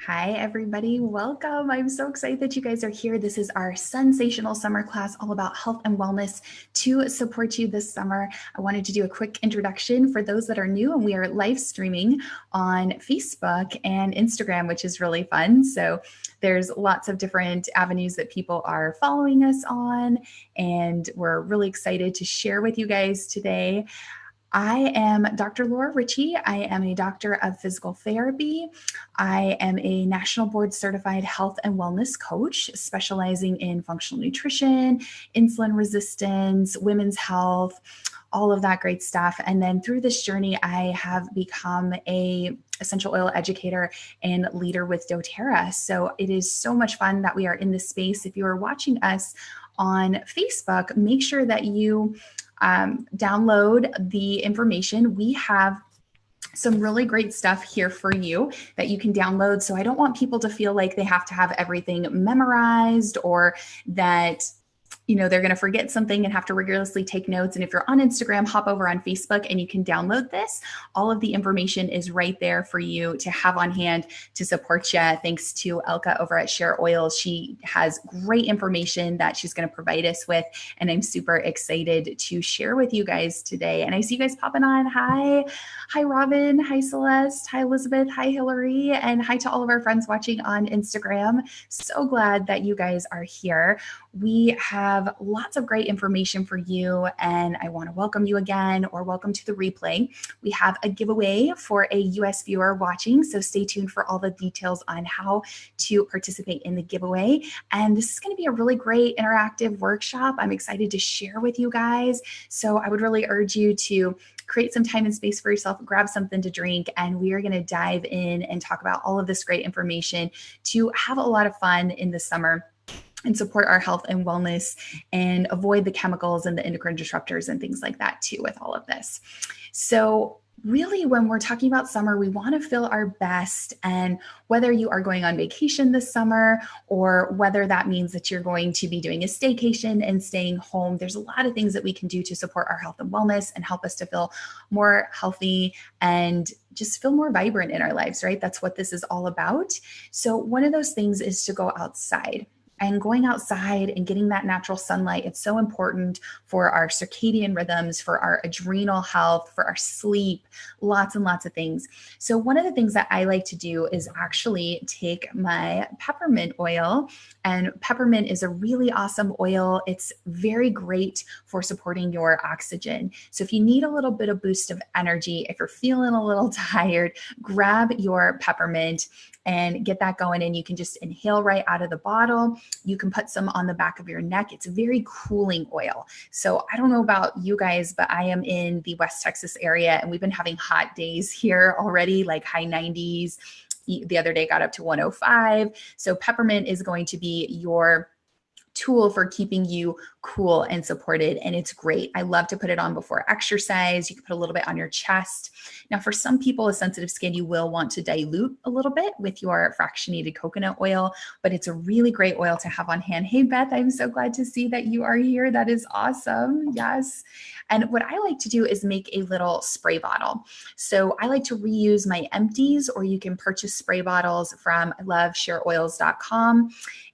Hi, everybody. Welcome. I'm so excited that you guys are here. This is our Sunsational Summer class all about health and wellness to support you this summer. I wanted to do a quick introduction for those that are new, and we are live streaming on Facebook and Instagram, which is really fun. So there's lots of different avenues that people are following us on, and we're really excited to share with you guys today. I am Dr. Laura Ricci. I am a doctor of physical therapy. I am a national board certified health and wellness coach, specializing in functional nutrition, insulin resistance, women's health, all of that great stuff. And then through this journey, I have become a essential oil educator and leader with doTERRA. So it is so much fun that we are in this space. If you are watching us on Facebook, make sure that you download the information. We have some really great stuff here for you that you can download. So I don't want people to feel like they have to have everything memorized or that they're going to forget something and have to rigorously take notes. And if you're on Instagram, hop over on Facebook and you can download this. All of the information is right there for you to have on hand to support you. Thanks to Elka over at Share Oils. She has great information that she's going to provide us with. And I'm super excited to share with you guys today. And I see you guys popping on. Hi. Hi, Robin. Hi, Celeste. Hi, Elizabeth. Hi, Hillary. And hi to all of our friends watching on Instagram. So glad that you guys are here. We have lots of great information for you, and I want to welcome you again, or welcome to the replay. We have a giveaway for a US viewer watching, so stay tuned for all the details on how to participate in the giveaway. And this is going to be a really great interactive workshop. I'm excited to share with you guys, so I would really urge you to create some time and space for yourself, grab something to drink, and we are going to dive in and talk about all of this great information to have a lot of fun in the summer and support our health and wellness and avoid the chemicals and the endocrine disruptors and things like that too with all of this. So really, when we're talking about summer, we want to feel our best. And whether you are going on vacation this summer or whether that means that you're going to be doing a staycation and staying home, there's a lot of things that we can do to support our health and wellness and help us to feel more healthy and just feel more vibrant in our lives, right? That's what this is all about. So one of those things is to go outside. And going outside and getting that natural sunlight, it's so important for our circadian rhythms, for our adrenal health, for our sleep, lots and lots of things. So one of the things that I like to do is actually take my peppermint oil, and peppermint is a really awesome oil. It's very great for supporting your oxygen. So if you need a little bit of boost of energy, if you're feeling a little tired, grab your peppermint and get that going. And you can just inhale right out of the bottle. You can put some on the back of your neck. It's a very cooling oil. So I don't know about you guys, but I am in the West Texas area and we've been having hot days here already, like high 90s. The other day got up to 105. So peppermint is going to be your tool for keeping you cool and supported. And it's great. I love to put it on before exercise. You can put a little bit on your chest. Now, for some people with sensitive skin, you will want to dilute a little bit with your fractionated coconut oil, but it's a really great oil to have on hand. Hey, Beth, I'm so glad to see that you are here. That is awesome. Yes. And what I like to do is make a little spray bottle. So I like to reuse my empties, or you can purchase spray bottles from I love shareoils.com.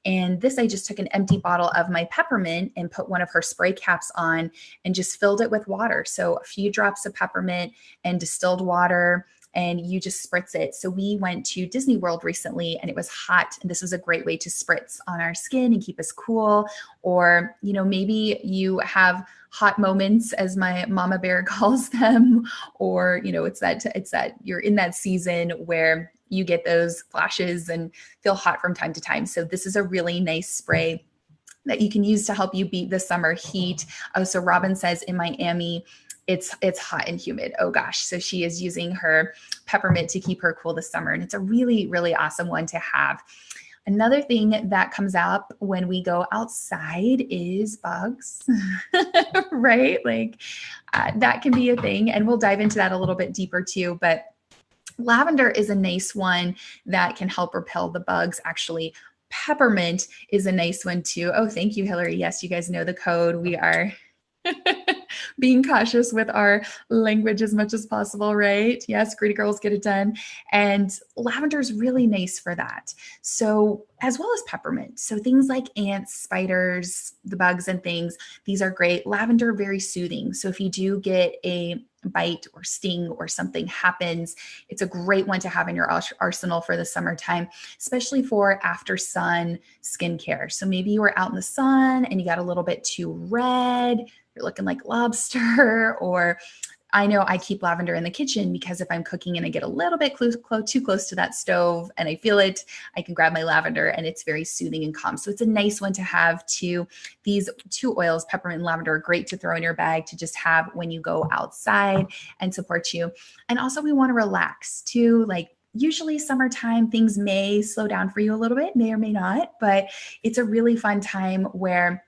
And this, I just took an empty bottle of my peppermint and put one of her spray caps on and just filled it with water. So a few drops of peppermint and distilled water, and you just spritz it. So we went to Disney World recently and it was hot. And this was a great way to spritz on our skin and keep us cool. Or, maybe you have hot moments, as my mama bear calls them, or, it's that you're in that season where you get those flashes and feel hot from time to time. So this is a really nice spray that you can use to help you beat the summer heat. Oh, so Robin says in Miami, it's hot and humid. Oh gosh. So she is using her peppermint to keep her cool this summer. And it's a really, really awesome one to have. Another thing that comes up when we go outside is bugs, right? That can be a thing. And we'll dive into that a little bit deeper too. But lavender is a nice one that can help repel the bugs. Actually, peppermint is a nice one too. Oh, thank you, Hillary. Yes, you guys know the code. We are being cautious with our language as much as possible, right? Yes, greedy girls get it done. And lavender is really nice for that. So, as well as peppermint. So, things like ants, spiders, the bugs, and things, these are great. Lavender, very soothing. So, if you do get a bite or sting or something happens, it's a great one to have in your arsenal for the summertime, especially for after sun skincare. So maybe you were out in the sun and you got a little bit too red, you're looking like lobster, or I know I keep lavender in the kitchen because if I'm cooking and I get a little bit too close to that stove and I feel it, I can grab my lavender and it's very soothing and calm. So it's a nice one to have too. These two oils, peppermint and lavender, are great to throw in your bag to just have when you go outside and support you. And also we want to relax too. Like usually summertime, things may slow down for you a little bit, may or may not, but it's a really fun time where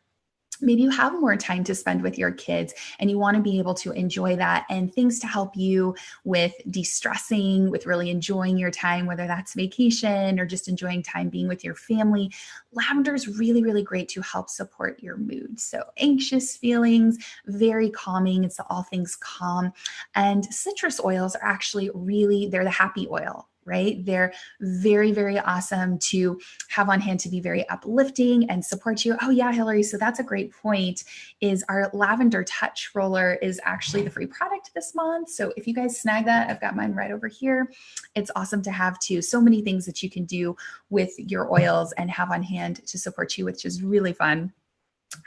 maybe you have more time to spend with your kids and you want to be able to enjoy that, and things to help you with de-stressing, with really enjoying your time, whether that's vacation or just enjoying time being with your family. Lavender is really, really great to help support your mood. So anxious feelings, very calming. It's all things calm. And citrus oils are actually really, they're the happy oil, right? They're very, very awesome to have on hand to be very uplifting and support you. Oh yeah, Hillary. So that's a great point, is our lavender touch roller is actually the free product this month. So if you guys snag that, I've got mine right over here. It's awesome to have too. So many things that you can do with your oils and have on hand to support you, which is really fun.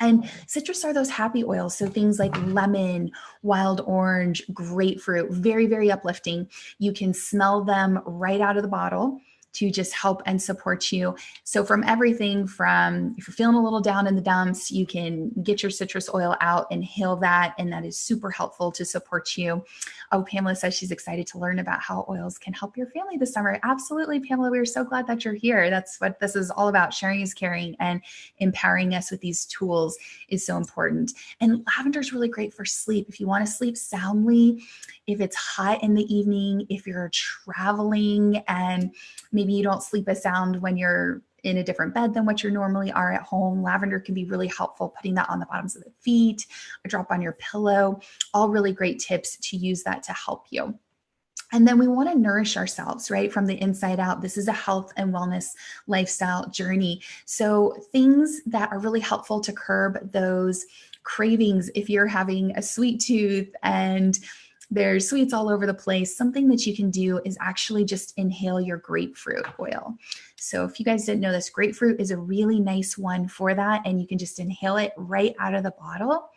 And citrus are those happy oils. So things like lemon, wild orange, grapefruit, very, very uplifting. You can smell them right out of the bottle to just help and support you. So from everything from, if you're feeling a little down in the dumps, you can get your citrus oil out, inhale that, and that is super helpful to support you. Oh, Pamela says she's excited to learn about how oils can help your family this summer. Absolutely, Pamela. We're so glad that you're here. That's what this is all about. Sharing is caring, and empowering us with these tools is so important. And lavender is really great for sleep. If you want to sleep soundly, if it's hot in the evening, if you're traveling and maybe you don't sleep as sound when you're in a different bed than what you normally are at home, lavender can be really helpful. Putting that on the bottoms of the feet, a drop on your pillow, all really great tips to use that to help you. And then we want to nourish ourselves, right? From the inside out. This is a health and wellness lifestyle journey. So things that are really helpful to curb those cravings, if you're having a sweet tooth and there's sweets all over the place, something that you can do is actually just inhale your grapefruit oil. So if you guys didn't know this, grapefruit is a really nice one for that. And you can just inhale it right out of the bottle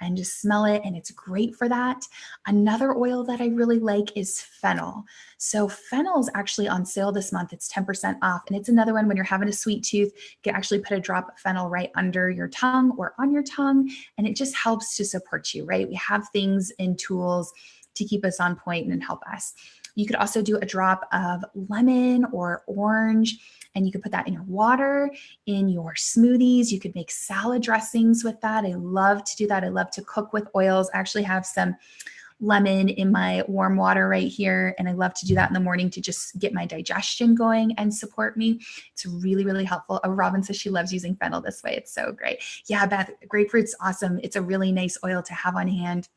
and just smell it, and it's great for that. Another oil that I really like is fennel. So fennel is actually on sale this month. It's 10% off, and it's another one when you're having a sweet tooth, you can actually put a drop of fennel right under your tongue or on your tongue, and it just helps to support you, right? We have things and tools to keep us on point and help us. You could also do a drop of lemon or orange, and you could put that in your water, in your smoothies. You could make salad dressings with that. I love to do that. I love to cook with oils. I actually have some lemon in my warm water right here, and I love to do that in the morning to just get my digestion going and support me. It's really, really helpful. Oh, Robin says she loves using fennel this way. It's so great. Yeah, Beth, grapefruit's awesome. It's a really nice oil to have on hand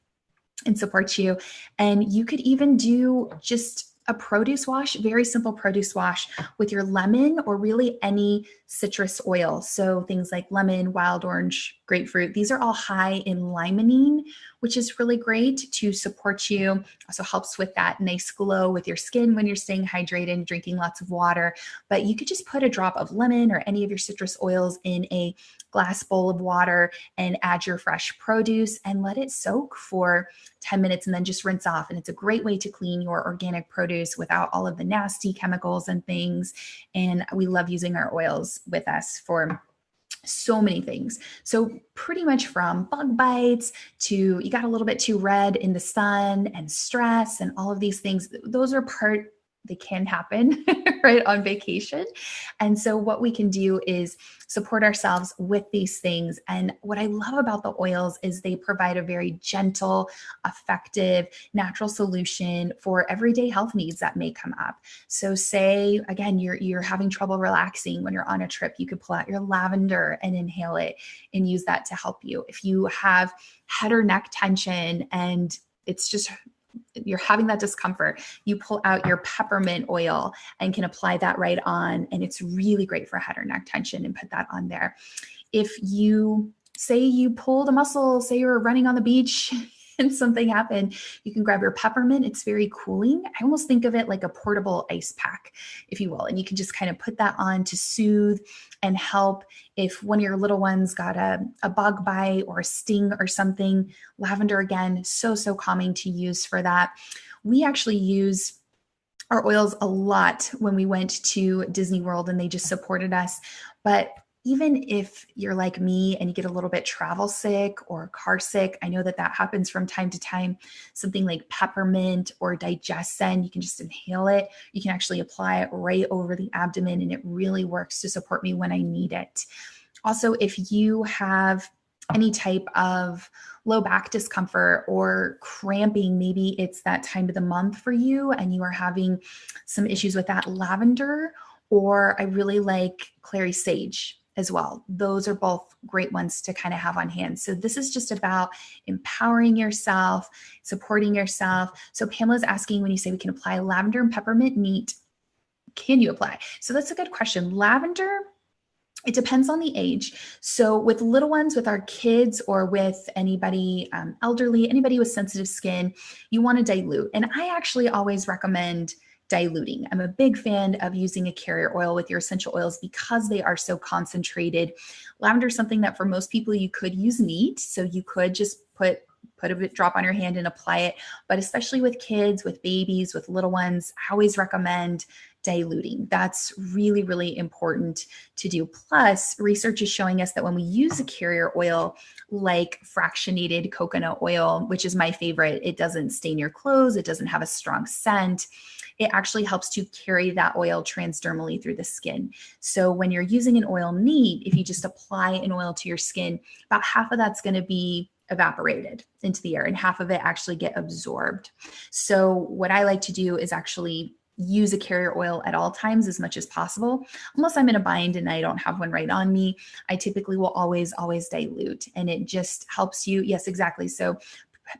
and support you. And you could even do just a produce wash, very simple produce wash with your lemon or really any citrus oil. So things like lemon, wild orange, grapefruit, these are all high in limonene, which is really great to support you. Also helps with that nice glow with your skin when you're staying hydrated and drinking lots of water. But you could just put a drop of lemon or any of your citrus oils in a glass bowl of water and add your fresh produce and let it soak for 10 minutes and then just rinse off. And it's a great way to clean your organic produce without all of the nasty chemicals and things. And we love using our oils with us for so many things. So pretty much from bug bites to you got a little bit too red in the sun and stress and all of these things, those are they can happen. right, on vacation. And so what we can do is support ourselves with these things. And what I love about the oils is they provide a very gentle, effective, natural solution for everyday health needs that may come up. So say, again, you're having trouble relaxing when you're on a trip, you could pull out your lavender and inhale it and use that to help you. If you have head or neck tension and it's just you're having that discomfort, you pull out your peppermint oil and can apply that right on. And it's really great for head or neck tension, and put that on there. If you say you pulled a muscle, say you were running on the beach and something happened, you can grab your peppermint. It's very cooling. I almost think of it like a portable ice pack, if you will. And you can just kind of put that on to soothe and help. If one of your little ones got a bug bite or a sting or something, lavender, again, so calming to use for that. We actually use our oils a lot when we went to Disney World and they just supported us. But even if you're like me and you get a little bit travel sick or car sick, I know that happens from time to time, something like peppermint or digestin, you can just inhale it. You can actually apply it right over the abdomen, and it really works to support me when I need it. Also, if you have any type of low back discomfort or cramping, maybe it's that time of the month for you and you are having some issues with that, lavender, or I really like clary sage as well. Those are both great ones to kind of have on hand. So this is just about empowering yourself, supporting yourself. So Pamela's asking, when you say we can apply lavender and peppermint neat, can you apply? So that's a good question. Lavender, it depends on the age. So with little ones, with our kids, or with anybody elderly, anybody with sensitive skin, you want to dilute. And I actually always recommend diluting. I'm a big fan of using a carrier oil with your essential oils because they are so concentrated. Lavender is something that for most people you could use neat. So you could just put a drop on your hand and apply it. But especially with kids, with babies, with little ones, I always recommend diluting. That's really, really important to do. Plus, research is showing us that when we use a carrier oil like fractionated coconut oil, which is my favorite, it doesn't stain your clothes, it doesn't have a strong scent. It actually helps to carry that oil transdermally through the skin. So when you're using an oil neat, if you just apply an oil to your skin, about half of that's going to be evaporated into the air and half of it actually get absorbed. So what I like to do is actually use a carrier oil at all times as much as possible. Unless I'm in a bind and I don't have one right on me, I typically will always dilute, and it just helps you. Yes, exactly. So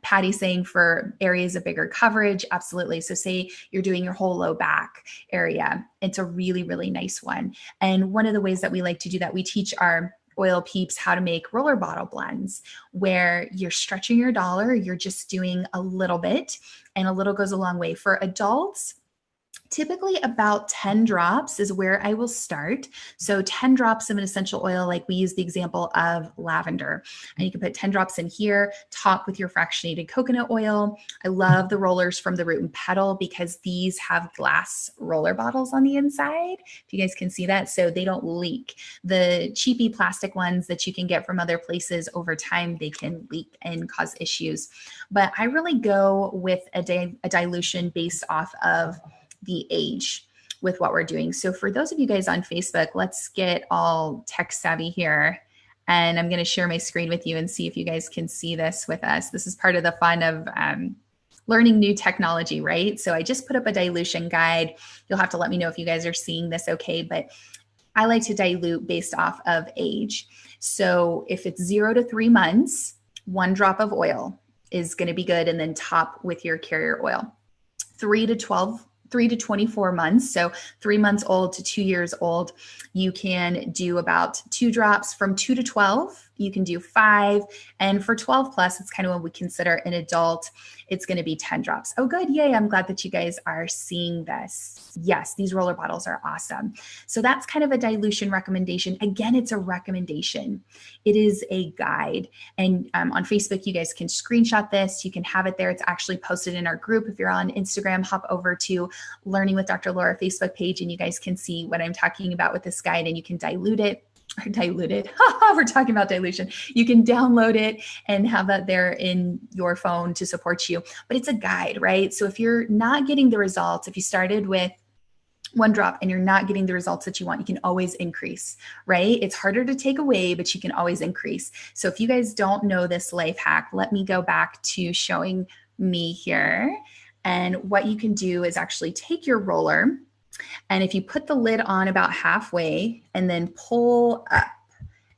Patty saying for areas of bigger coverage, absolutely. So say you're doing your whole low back area, it's a really, really nice one. And one of the ways that we like to do that, we teach our oil peeps how to make roller bottle blends where you're stretching your dollar, you're just doing a little bit, and a little goes a long way. For adults, typically about 10 drops is where I will start. So 10 drops of an essential oil, like we use the example of lavender. And you can put 10 drops in here, top with your fractionated coconut oil. I love the rollers from the Root and Petal because these have glass roller bottles on the inside, if you guys can see that, so they don't leak. The cheapy plastic ones that you can get from other places, over time, they can leak and cause issues. But I really go with a dilution based off of the age with what we're doing. So for those of you guys on Facebook, let's get all tech savvy here. And I'm going to share my screen with you and see if you guys can see this with us. This is part of the fun of learning new technology, right? So I just put up a dilution guide. You'll have to let me know if you guys are seeing this okay, but I like to dilute based off of age. So if it's 0 to 3 months, 1 drop of oil is going to be good, and then top with your carrier oil. 3 to 24 months, so 3 months old to 2 years old, you can do about 2 drops. From 2 to 12, you can do 5. And for 12 plus, it's kind of what we consider an adult. It's going to be 10 drops. Oh, good. Yay. I'm glad that you guys are seeing this. Yes, these roller bottles are awesome. So that's kind of a dilution recommendation. Again, it's a recommendation. It is a guide. And on Facebook, you guys can screenshot this. You can have it there. It's actually posted in our group. If you're on Instagram, hop over to Learning with Dr. Laura Facebook page, and you guys can see what I'm talking about with this guide, and you can dilute it. We're talking about dilution. You can download it and have that there in your phone to support you. But it's a guide, right? So if you're not getting the results, if you started with one drop and you're not getting the results that you want, you can always increase, right? It's harder to take away, but you can always increase. So if you guys don't know this life hack, let me go back to showing me here. And what you can do is actually take your roller, and if you put the lid on about halfway and then pull up,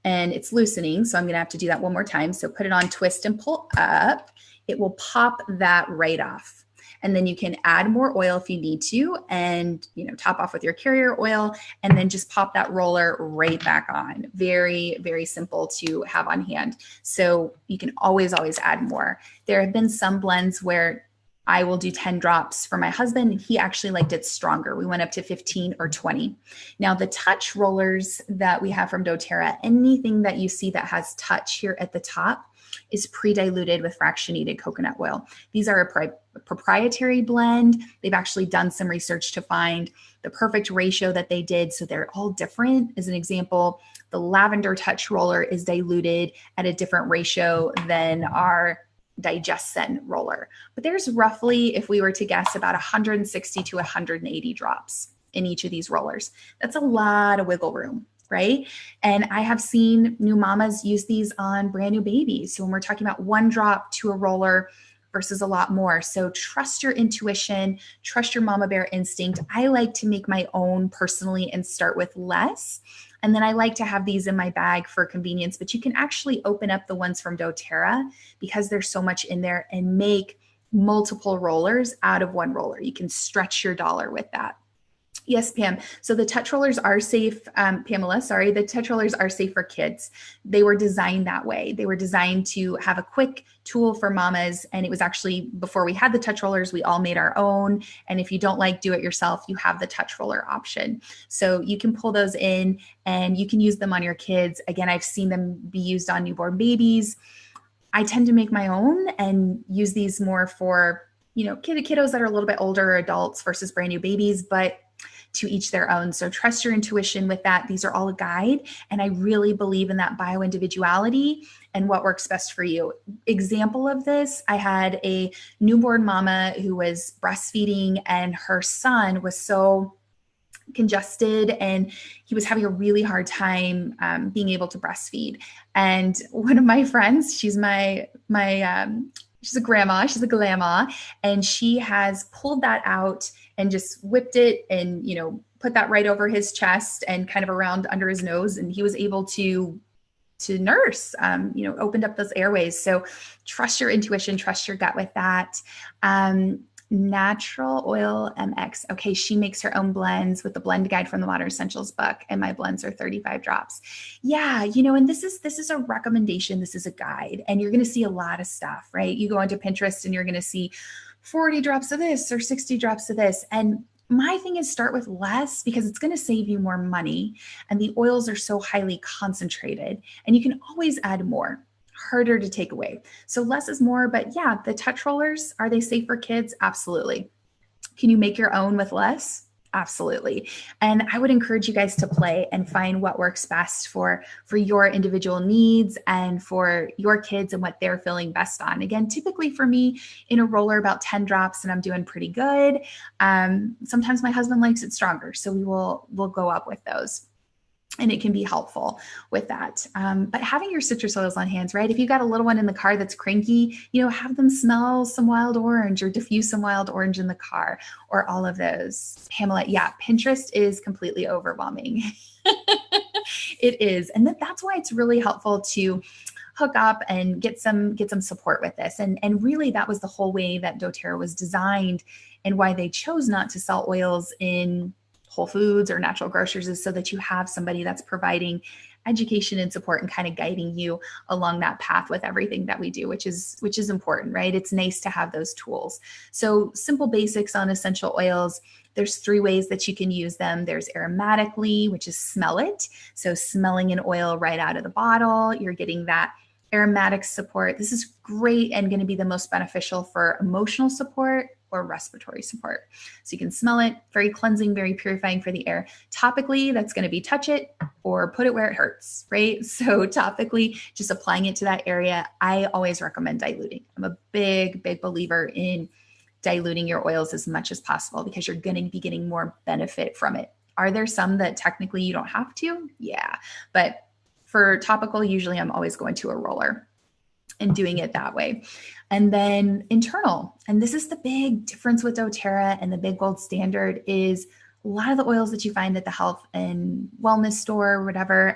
and it's loosening, so I'm going to have to do that one more time. So put it on, twist and pull up. It will pop that right off. And then you can add more oil if you need to, and top off with your carrier oil, and then just pop that roller right back on. Very, very simple to have on hand. So you can always add more. There have been some blends where I will do 10 drops for my husband, and he actually liked it stronger. We went up to 15 or 20. Now, the touch rollers that we have from doTERRA, anything that you see that has touch here at the top is pre-diluted with fractionated coconut oil. These are a proprietary blend. They've actually done some research to find the perfect ratio that they did. So they're all different. As an example, the lavender touch roller is diluted at a different ratio than our DigestZen roller. But there's roughly, if we were to guess, about 160 to 180 drops in each of these rollers. That's a lot of wiggle room, right? And I have seen new mamas use these on brand new babies. So when we're talking about one drop to a roller versus a lot more. So trust your intuition, trust your mama bear instinct. I like to make my own personally and start with less. And then I like to have these in my bag for convenience, but you can actually open up the ones from doTERRA because there's so much in there and make multiple rollers out of one roller. You can stretch your dollar with that. Yes, Pam. So the touch rollers are safe, Pamela, sorry, the touch rollers are safe for kids. They were designed that way. They were designed to have a quick tool for mamas. And it was actually, before we had the touch rollers, we all made our own. And if you don't like do it yourself, you have the touch roller option. So you can pull those in and you can use them on your kids. Again, I've seen them be used on newborn babies. I tend to make my own and use these more for, kiddos that are a little bit older, or adults versus brand new babies, but to each their own. So trust your intuition with that. These are all a guide. And I really believe in that bio-individuality and what works best for you. Example of this, I had a newborn mama who was breastfeeding and her son was so congested and he was having a really hard time being able to breastfeed. And one of my friends, she's she's a grandma, she's a glamma, and she has pulled that out and just whipped it and, put that right over his chest and kind of around under his nose. And he was able to nurse, opened up those airways. So trust your intuition, trust your gut with that. Natural Oil MX. Okay, she makes her own blends with the blend guide from the Modern Essentials book, and my blends are 35 drops. Yeah, and this is a recommendation. This is a guide, and you're going to see a lot of stuff, right? You go onto Pinterest and you're going to see 40 drops of this or 60 drops of this. And my thing is start with less because it's going to save you more money. And the oils are so highly concentrated and you can always add more. Harder to take away. So less is more, but yeah, the touch rollers, are they safe for kids? Absolutely. Can you make your own with less? Absolutely. And I would encourage you guys to play and find what works best for your individual needs and for your kids and what they're feeling best on. Again, typically for me in a roller, about 10 drops and I'm doing pretty good. Sometimes my husband likes it stronger. So we'll go up with those. And it can be helpful with that. But having your citrus oils on hand, right? If you've got a little one in the car that's cranky, have them smell some wild orange or diffuse some wild orange in the car or all of those. Pamela, yeah, Pinterest is completely overwhelming. It is. And that's why it's really helpful to hook up and get some support with this. And really that was the whole way that doTERRA was designed and why they chose not to sell oils in Whole Foods or natural grocers is so that you have somebody that's providing education and support and kind of guiding you along that path with everything that we do, which is important, right? It's nice to have those tools. So simple basics on essential oils. There's 3 ways that you can use them. There's aromatically, which is smell it. So smelling an oil right out of the bottle, you're getting that aromatic support. This is great and going to be the most beneficial for emotional support or respiratory support. So you can smell it, very cleansing, very purifying for the air. Topically, that's going to be touch it or put it where it hurts, right? So topically, just applying it to that area. I always recommend diluting. I'm a big believer in diluting your oils as much as possible because you're going to be getting more benefit from it. Are there some that technically you don't have to? Yeah. But for topical, usually I'm always going to a roller and doing it that way. And then internal, and this is the big difference with doTERRA and the big gold standard, is a lot of the oils that you find at the health and wellness store or whatever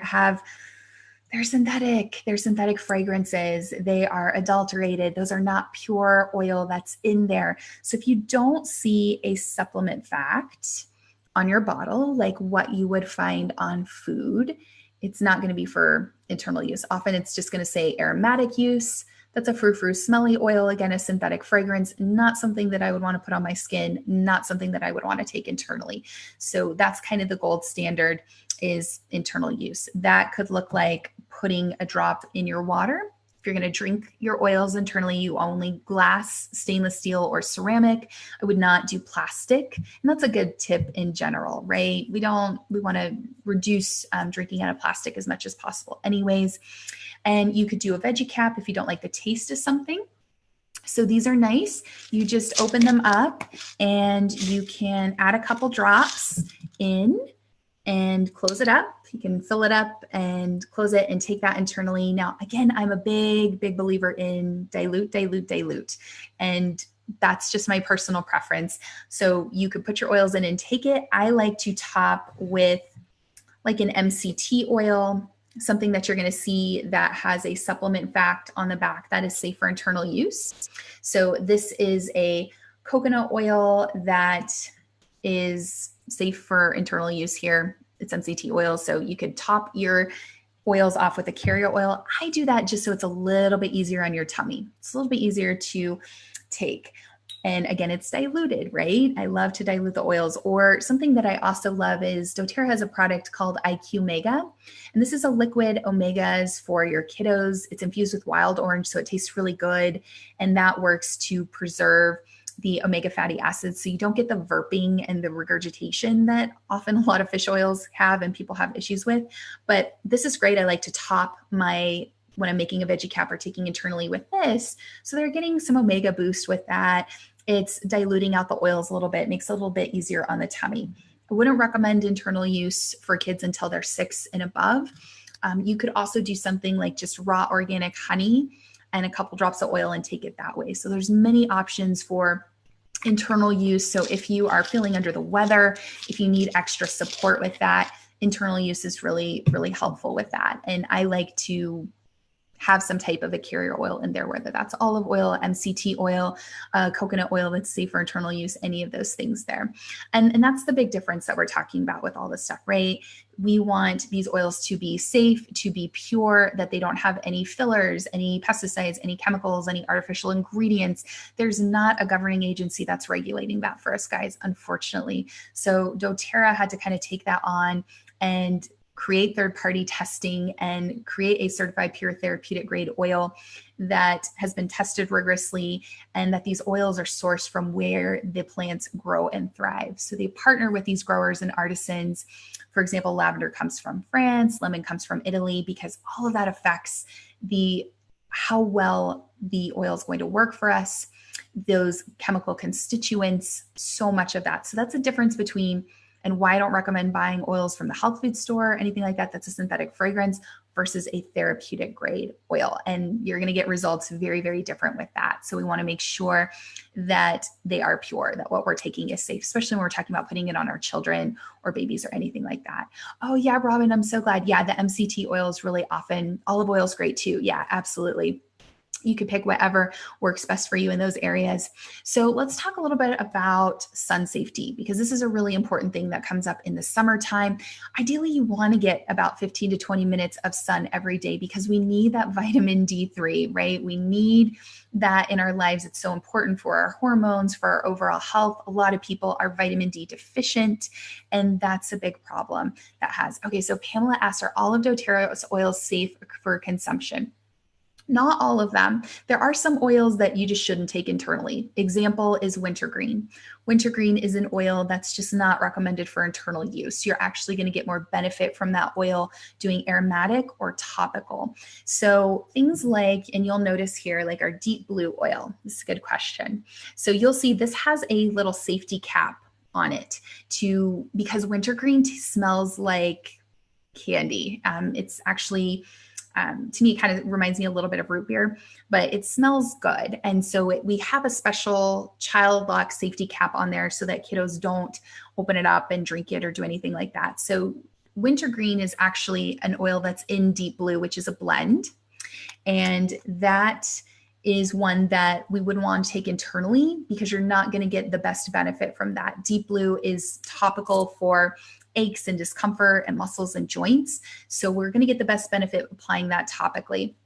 they're synthetic fragrances. They are adulterated. Those are not pure oil that's in there. So if you don't see a supplement fact on your bottle, like what you would find on food, it's not going to be for internal use. Often it's just going to say aromatic use. That's a frou-frou smelly oil. Again, a synthetic fragrance, not something that I would want to put on my skin, not something that I would want to take internally. So that's kind of the gold standard, is internal use. That could look like putting a drop in your water. If you're going to drink your oils internally, you only glass, stainless steel, or ceramic. I would not do plastic. And that's a good tip in general, right? We want to reduce drinking out of plastic as much as possible anyways. And you could do a veggie cap if you don't like the taste of something. So these are nice. You just open them up and you can add a couple drops in and close it up. You can fill it up and close it and take that internally. Now, again, I'm a big believer in dilute. And that's just my personal preference. So you could put your oils in and take it. I like to top with like an MCT oil, something that you're going to see that has a supplement fact on the back that is safe for internal use. So this is a coconut oil that is safe for internal use here. It's MCT oil. So you could top your oils off with a carrier oil. I do that just so it's a little bit easier on your tummy. It's a little bit easier to take. And again, it's diluted, right? I love to dilute the oils. Or something that I also love is doTERRA has a product called IQ Mega. And this is a liquid omegas for your kiddos. It's infused with wild orange, so it tastes really good. And that works to preserve the omega fatty acids, so you don't get the burping and the regurgitation that often a lot of fish oils have and people have issues with. But this is great. I like to top my, when I'm making a veggie cap or taking internally with this, so they're getting some omega boost with that. It's diluting out the oils a little bit, makes it a little bit easier on the tummy. I wouldn't recommend internal use for kids until they're 6 and above. You could also do something like just raw organic honey and a couple drops of oil and take it that way. So there's many options for internal use. So if you are feeling under the weather, if you need extra support with that, internal use is really helpful with that. And I like to have some type of a carrier oil in there, whether that's olive oil, MCT oil, coconut oil that's safe for internal use, any of those things there. And that's the big difference that we're talking about with all this stuff, right? We want these oils to be safe, to be pure, that they don't have any fillers, any pesticides, any chemicals, any artificial ingredients. There's not a governing agency that's regulating that for us, guys, unfortunately. So doTERRA had to kind of take that on and create third-party testing and create a certified pure therapeutic grade oil that has been tested rigorously, and that these oils are sourced from where the plants grow and thrive. So they partner with these growers and artisans. For example, lavender comes from France, lemon comes from Italy, because all of that affects how well the oil is going to work for us, those chemical constituents, so much of that. So that's a difference between, and why I don't recommend buying oils from the health food store or anything like that that's a synthetic fragrance versus a therapeutic grade oil. And you're going to get results very different with that. So we want to make sure that they are pure, that what we're taking is safe, especially when we're talking about putting it on our children or babies or anything like that. Oh yeah, Robin, I'm so glad. Yeah, the MCT oil is really often, olive oil is great too. Yeah, absolutely. You can pick whatever works best for you in those areas. So let's talk a little bit about sun safety, because this is a really important thing that comes up in the summertime. Ideally, you want to get about 15 to 20 minutes of sun every day, because we need that vitamin D3, right? We need that in our lives. It's so important for our hormones, for our overall health. A lot of people are vitamin D deficient, and that's a big problem that has. Okay, so Pamela asked, are all of doTERRA's oils safe for consumption? Not all of them. There are some oils that you just shouldn't take internally. Example is wintergreen. Wintergreen is an oil that's just not recommended for internal use. You're actually going to get more benefit from that oil doing aromatic or topical. So things like, and you'll notice here, like our deep blue oil. This is a good question. So you'll see this has a little safety cap on it because wintergreen smells like candy. It's actually to me, it kind of reminds me a little bit of root beer, but it smells good. And so we have a special child lock safety cap on there so that kiddos don't open it up and drink it or do anything like that. So wintergreen is actually an oil that's in deep blue, which is a blend. And that is one that we wouldn't want to take internally because you're not going to get the best benefit from that. Deep blue is topical for aches and discomfort and muscles and joints. So we're going to get the best benefit applying that topically.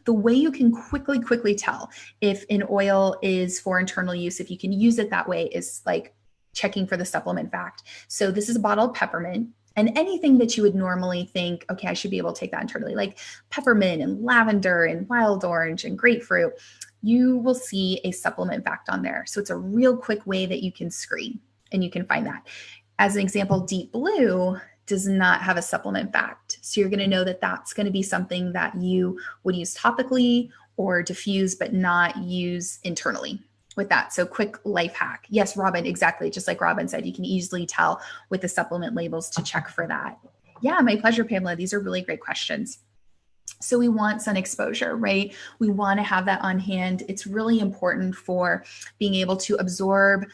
The way you can quickly tell if an oil is for internal use, if you can use it that way, is like checking for the supplement fact. So this is a bottle of peppermint. And anything that you would normally think, okay, I should be able to take that internally, like peppermint and lavender and wild orange and grapefruit, you will see a supplement fact on there. So it's a real quick way that you can screen and you can find that. As an example, deep blue does not have a supplement fact. So you're going to know that that's going to be something that you would use topically or diffuse, but not use internally with that. So quick life hack. Yes, Robin, exactly. Just like Robin said, you can easily tell with the supplement labels to check for that. Yeah, my pleasure, Pamela. These are really great questions. So we want sun exposure, right? We want to have that on hand. It's really important for being able to absorb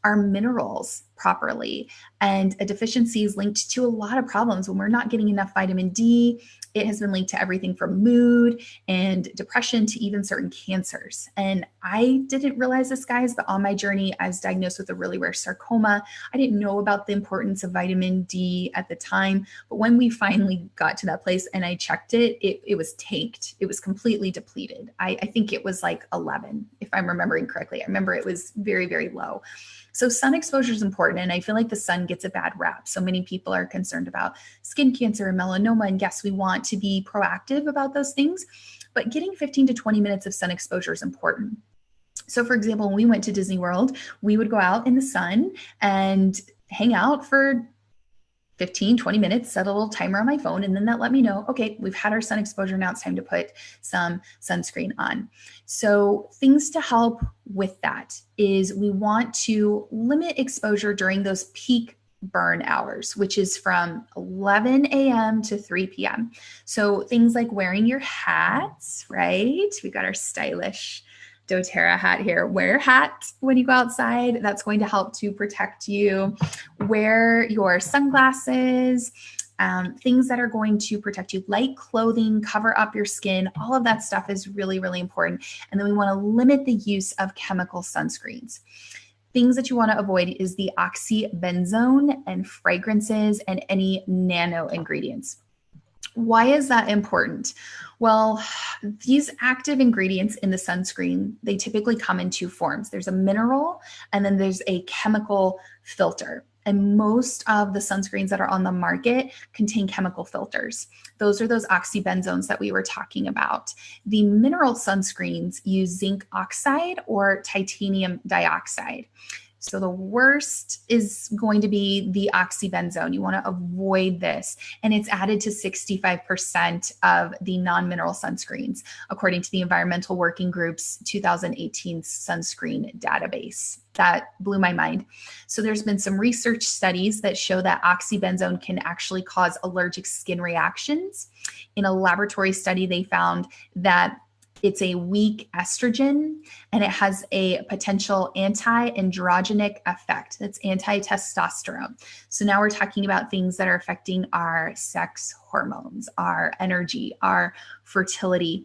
our minerals properly. And a deficiency is linked to a lot of problems. When we're not getting enough vitamin D, it has been linked to everything from mood and depression to even certain cancers. And I didn't realize this, guys, but on my journey, I was diagnosed with a really rare sarcoma. I didn't know about the importance of vitamin D at the time, but when we finally got to that place and I checked it, it was tanked. It was completely depleted. I think it was like 11, if I'm remembering correctly. I remember it was very, very low. So sun exposure is important. And I feel like the sun gets a bad rap. So many people are concerned about skin cancer and melanoma. And yes, we want to be proactive about those things, but getting 15 to 20 minutes of sun exposure is important. So for example, when we went to Disney World, we would go out in the sun and hang out for 15, 20 minutes, set a little timer on my phone, and then that let me know, okay, we've had our sun exposure. Now it's time to put some sunscreen on. So things to help with that is we want to limit exposure during those peak burn hours, which is from 11 a.m. to 3 p.m. So things like wearing your hats, right? We got our stylish doTERRA hat here. Wear a hat when you go outside. That's going to help to protect you. Wear your sunglasses, things that are going to protect you. Light clothing, cover up your skin. All of that stuff is really, really important. And then we want to limit the use of chemical sunscreens. Things that you want to avoid is the oxybenzone and fragrances and any nano ingredients. Why is that important? Well, these active ingredients in the sunscreen, they typically come in two forms. There's a mineral and then there's a chemical filter. And most of the sunscreens that are on the market contain chemical filters. Those are those oxybenzones that we were talking about. The mineral sunscreens use zinc oxide or titanium dioxide. So the worst is going to be the oxybenzone. You want to avoid this. And it's added to 65% of the non-mineral sunscreens, according to the Environmental Working Group's 2018 sunscreen database. That blew my mind. So there's been some research studies that show that oxybenzone can actually cause allergic skin reactions. In a laboratory study, they found that it's a weak estrogen and it has a potential anti-androgenic effect. That's anti-testosterone. So now we're talking about things that are affecting our sex hormones, our energy, our fertility.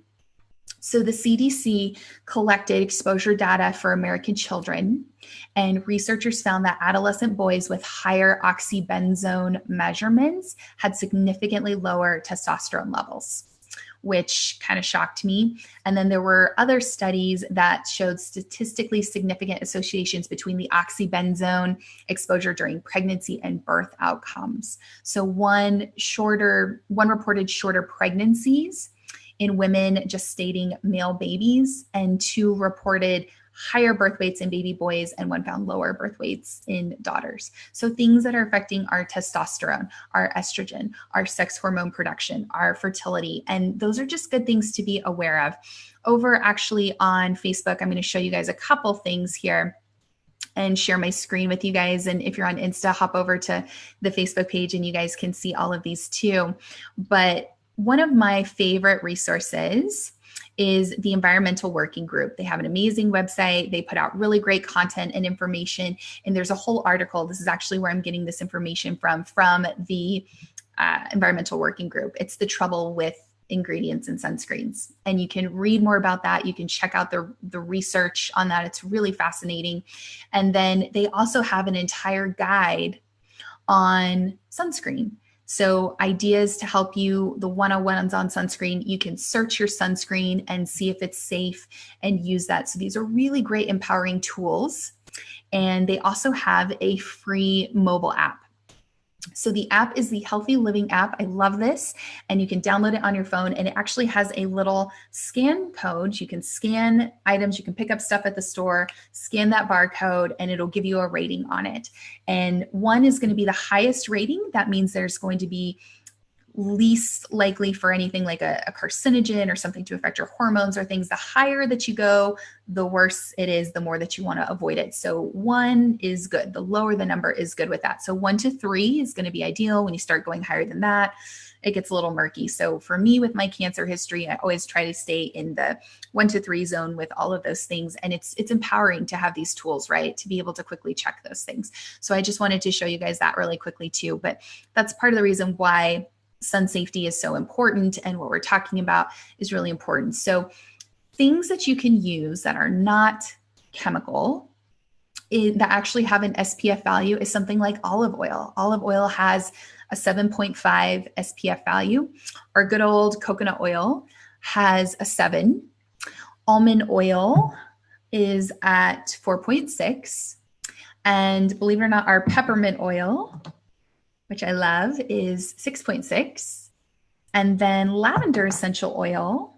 So the CDC collected exposure data for American children, and researchers found that adolescent boys with higher oxybenzone measurements had significantly lower testosterone levels, which kind of shocked me. And then there were other studies that showed statistically significant associations between the oxybenzone exposure during pregnancy and birth outcomes. So one reported shorter pregnancies in women gestating male babies, and 2 reported higher birth weights in baby boys, and 1 found lower birth weights in daughters. So things that are affecting our testosterone, our estrogen, our sex hormone production, our fertility. And those are just good things to be aware of. Over actually on Facebook, I'm going to show you guys a couple things here and share my screen with you guys. And if you're on Insta, hop over to the Facebook page and you guys can see all of these too. But one of my favorite resources is the Environmental Working Group. They have an amazing website. They put out really great content and information. And there's a whole article. This is actually where I'm getting this information from the Environmental Working Group. It's the trouble with ingredients in sunscreens. And you can read more about that. You can check out the research on that. It's really fascinating. And then they also have an entire guide on sunscreen. So ideas to help you, the 101s on sunscreen. You can search your sunscreen and see if it's safe and use that. So these are really great empowering tools. And they also have a free mobile app. So the app is the Healthy Living app. I love this. And you can download it on your phone. And it actually has a little scan code. You can scan items. You can pick up stuff at the store, scan that barcode, and it'll give you a rating on it. And 1 is going to be the highest rating. That means there's going to be least likely for anything like a carcinogen or something to affect your hormones or things. The higher that you go, the worse it is, the more that you want to avoid it. So 1 is good. The lower the number is good with that. So 1 to 3 is going to be ideal. When you start going higher than that, it gets a little murky. So for me, with my cancer history, I always try to stay in the 1 to 3 zone with all of those things. And it's empowering to have these tools, right? To be able to quickly check those things. So I just wanted to show you guys that really quickly too. But that's part of the reason why sun safety is so important, and what we're talking about is really important. So things that you can use that are not chemical, that actually have an SPF value, is something like olive oil. Olive oil has a 7.5 SPF value, or good old coconut oil has a 7. Almond oil is at 4.6. And believe it or not, our peppermint oil, which I love, is 6.6. And then lavender essential oil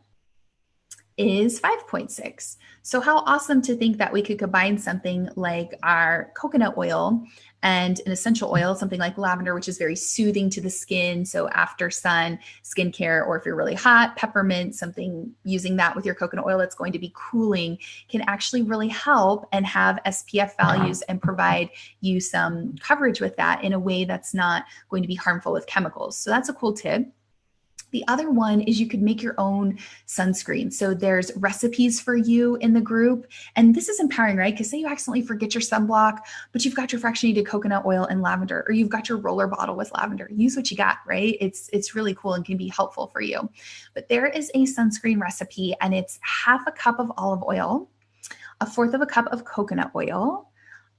is 5.6. So how awesome to think that we could combine something like our coconut oil and an essential oil, something like lavender, which is very soothing to the skin. So after sun, skincare, or if you're really hot, peppermint, something using that with your coconut oil that's going to be cooling, can actually really help and have SPF values and provide you some coverage with that in a way that's not going to be harmful with chemicals. So that's a cool tip. The other one is you could make your own sunscreen. So there's recipes for you in the group. And this is empowering, right? Because say you accidentally forget your sunblock, but you've got your fractionated coconut oil and lavender, or you've got your roller bottle with lavender. Use what you got, right? It's really cool and can be helpful for you. But there is a sunscreen recipe, and it's 1/2 cup of olive oil, 1/4 cup of coconut oil,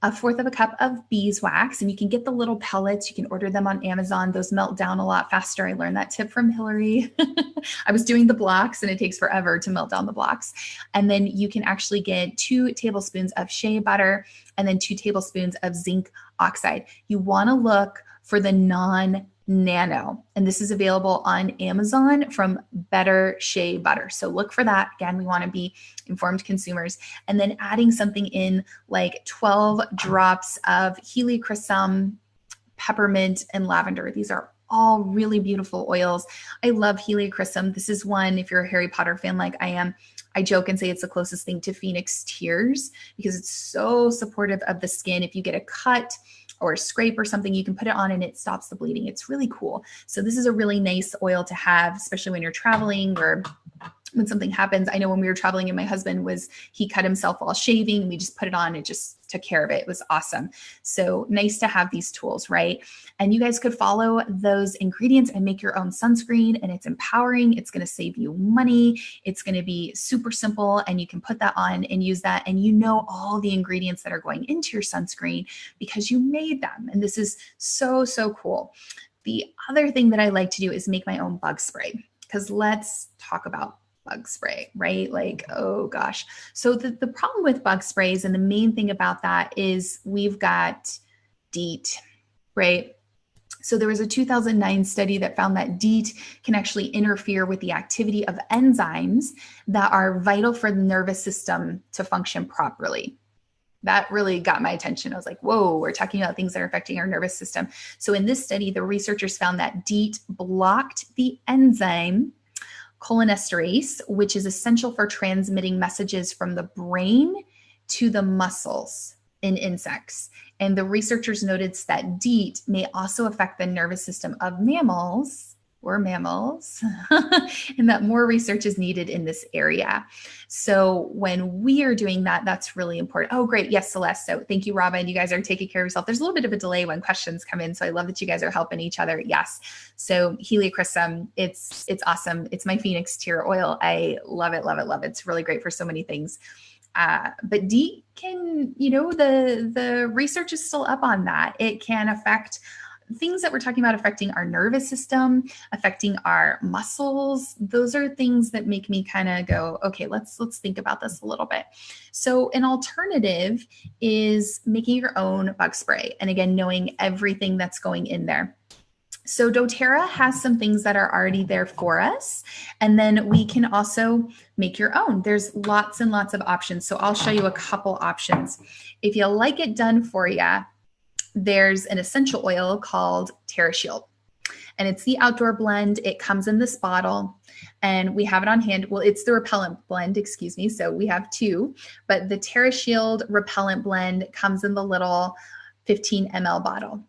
1/4 cup of beeswax, and you can get the little pellets. You can order them on Amazon. Those melt down a lot faster. I learned that tip from Hillary. I was doing the blocks, and it takes forever to melt down the blocks. And then you can actually get 2 tablespoons of shea butter and then 2 tablespoons of zinc oxide. You want to look for the non-nano, and this is available on Amazon from Better Shea Butter. So look for that. Again, we want to be informed consumers. And then adding something in like 12 drops of helichrysum, peppermint, and lavender. These are all really beautiful oils. I love helichrysum. This is one, if you're a Harry Potter fan like I am, I joke and say it's the closest thing to Phoenix tears because it's so supportive of the skin. If you get a cut or a scrape or something, you can put it on and it stops the bleeding. It's really cool. So this is a really nice oil to have, especially when you're traveling or when something happens. I know when we were traveling and my husband he cut himself while shaving. We just put it on. It just took care of it. It was awesome. So nice to have these tools, right? And you guys could follow those ingredients and make your own sunscreen, and it's empowering. It's going to save you money. It's going to be super simple, and you can put that on and use that. And you know all the ingredients that are going into your sunscreen because you made them. And this is so, so cool. The other thing that I like to do is make my own bug spray, because let's talk about bug spray, right? Like, oh gosh. So the problem with bug sprays, and the main thing about that is we've got DEET, right? So there was a 2009 study that found that DEET can actually interfere with the activity of enzymes that are vital for the nervous system to function properly. That really got my attention. I was like, whoa, we're talking about things that are affecting our nervous system. So in this study, the researchers found that DEET blocked the enzyme cholinesterase, which is essential for transmitting messages from the brain to the muscles in insects. And the researchers noted that DEET may also affect the nervous system of mammals. We're mammals, and that more research is needed in this area. So when we are doing that, that's really important. Oh, great. Yes, Celeste. So thank you, Robin. You guys are taking care of yourself. There's a little bit of a delay when questions come in. So I love that you guys are helping each other. Yes. So Heliochrysum, it's awesome. It's my Phoenix tier oil. I love it, love it, love it. It's really great for so many things. But DEET can, the research is still up on that. It can affect things that we're talking about, affecting our nervous system, affecting our muscles. Those are things that make me kind of go, okay, let's think about this a little bit. So an alternative is making your own bug spray. And again, knowing everything that's going in there. So doTERRA has some things that are already there for us. And then we can also make your own. There's lots and lots of options. So I'll show you a couple options. If you like it done for you, there's an essential oil called TerraShield. And it's the outdoor blend. It comes in this bottle and we have it on hand. Well, it's the repellent blend, excuse me. So we have two, but the TerraShield repellent blend comes in the little 15 ml bottle.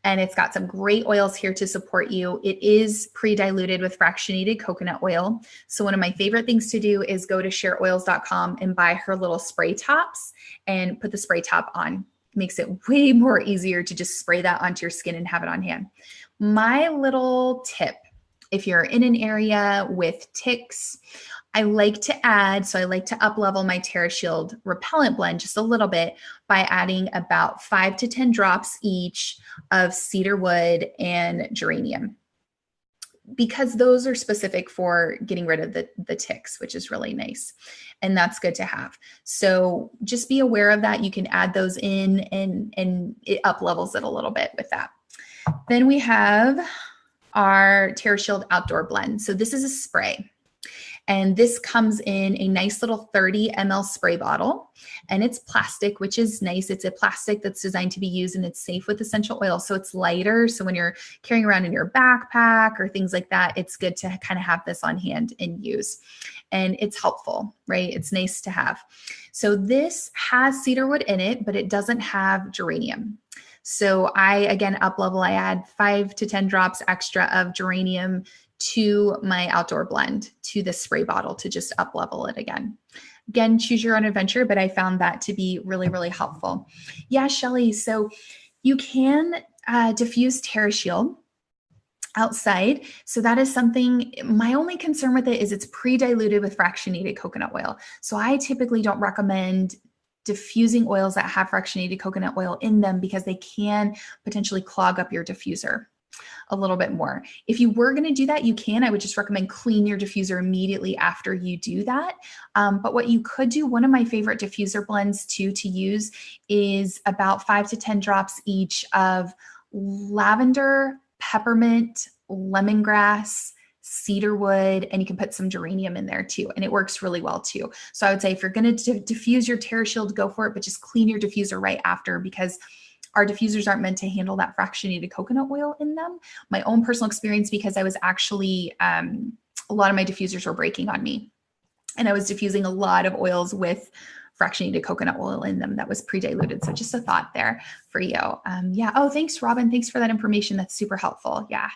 And it's got some great oils here to support you. It is pre-diluted with fractionated coconut oil. So one of my favorite things to do is go to shareoils.com and buy her little spray tops and put the spray top on. Makes it way more easier to just spray that onto your skin and have it on hand. My little tip, if you're in an area with ticks, I like to up level my TerraShield repellent blend just a little bit by adding about 5 to 10 drops each of cedarwood and geranium, because those are specific for getting rid of the ticks, which is really nice. And that's good to have. So just be aware of that. You can add those in and it up levels it a little bit with that. Then we have our TerraShield Outdoor Blend. So this is a spray. And this comes in a nice little 30 ml spray bottle, and it's plastic, which is nice. It's a plastic that's designed to be used and it's safe with essential oil. So it's lighter. So when you're carrying around in your backpack or things like that, it's good to kind of have this on hand and use. And it's helpful, right? It's nice to have. So this has cedarwood in it, but it doesn't have geranium. So again, up level, I add 5 to 10 drops extra of geranium to my outdoor blend, to the spray bottle, to just up level it again. Again, choose your own adventure, but I found that to be really, really helpful. Yeah, Shelly, so you can diffuse TerraShield outside. So that is something, my only concern with it is it's pre-diluted with fractionated coconut oil. So I typically don't recommend diffusing oils that have fractionated coconut oil in them because they can potentially clog up your diffuser a little bit more. If you were going to do that, you can. I would just recommend clean your diffuser immediately after you do that. But what you could do, one of my favorite diffuser blends to use is about 5 to 10 drops each of lavender, peppermint, lemongrass, cedarwood, and you can put some geranium in there too. And it works really well too. So I would say if you're going to diffuse your TerraShield, go for it, but just clean your diffuser right after, because our diffusers aren't meant to handle that fractionated coconut oil in them. My own personal experience, because I was actually, a lot of my diffusers were breaking on me. And I was diffusing a lot of oils with fractionated coconut oil in them that was pre-diluted. So just a thought there for you. Yeah. Oh, thanks, Robin. Thanks for that information. That's super helpful. Yeah.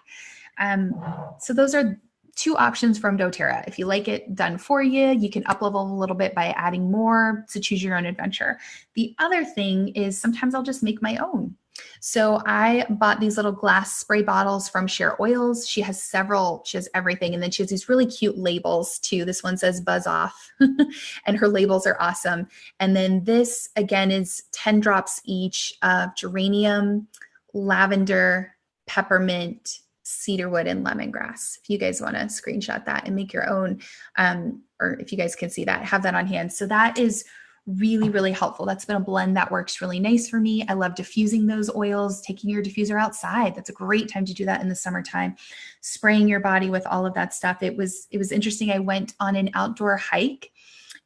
So those are two options from doTERRA. If you like it done for you, you can up level a little bit by adding more, to choose your own adventure. The other thing is sometimes I'll just make my own. So I bought these little glass spray bottles from Share Oils. She has several, she has everything. And then she has these really cute labels too. This one says Buzz Off and her labels are awesome. And then this again is 10 drops each of geranium, lavender, peppermint, cedarwood, and lemongrass. If you guys want to screenshot that and make your own, or if you guys can see that, have that on hand. So that is Really, really helpful. That's been a blend that works really nice for me. I love diffusing those oils, taking your diffuser outside. That's a great time to do that in the summertime. Spraying your body with all of that stuff. It was interesting. I went on an outdoor hike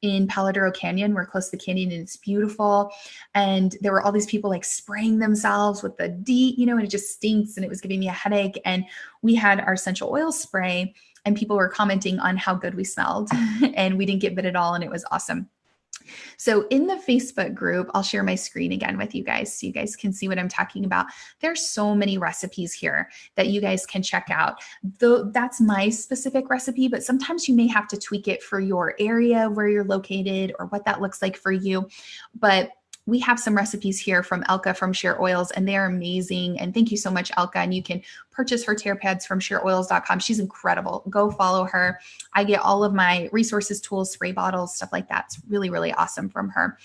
in Palo Duro Canyon. We're close to the canyon and it's beautiful. And there were all these people like spraying themselves with the DEET, you know, and it just stinks and it was giving me a headache. And we had our essential oil spray and people were commenting on how good we smelled and we didn't get bit at all. And it was awesome. So in the Facebook group, I'll share my screen again with you guys so you guys can see what I'm talking about. There's so many recipes here that you guys can check out. Though that's my specific recipe, but sometimes you may have to tweak it for your area where you're located or what that looks like for you. But we have some recipes here from Elka from Share Oils, and they're amazing. And thank you so much, Elka. And you can purchase her tear pads from shareoils.com. She's incredible. Go follow her. I get all of my resources, tools, spray bottles, stuff like that. It's really, really awesome from her.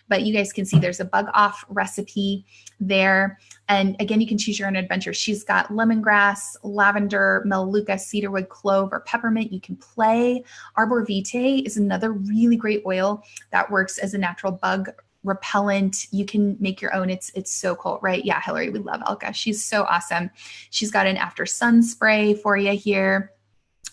But you guys can see there's a bug off recipe there. And again, you can choose your own adventure. She's got lemongrass, lavender, melaleuca, cedarwood, clove, or peppermint. You can play. Arbor Vitae is another really great oil that works as a natural bug repellent. You can make your own. It's so cool, right? Yeah, Hillary, we love Elka. She's so awesome. She's got an after sun spray for you here.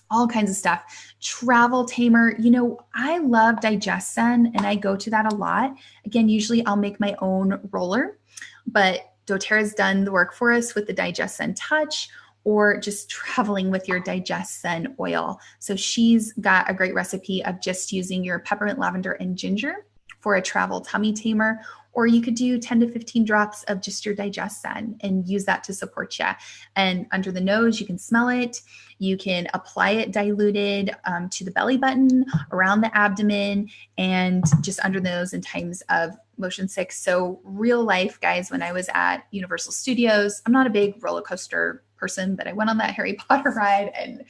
All kinds of stuff. Travel tamer. You know, I love DigestZen and I go to that a lot. Again, usually I'll make my own roller, but doTERRA's done the work for us with the DigestZen Touch or just traveling with your DigestZen oil. So she's got a great recipe of just using your peppermint, lavender, and ginger for a travel tummy tamer, or you could do 10 to 15 drops of just your DigestZen and use that to support you. And under the nose, you can smell it. You can apply it diluted to the belly button, around the abdomen, and just under the nose in times of motion sick. So real life, guys, when I was at Universal Studios, I'm not a big roller coaster person, but I went on that Harry Potter ride and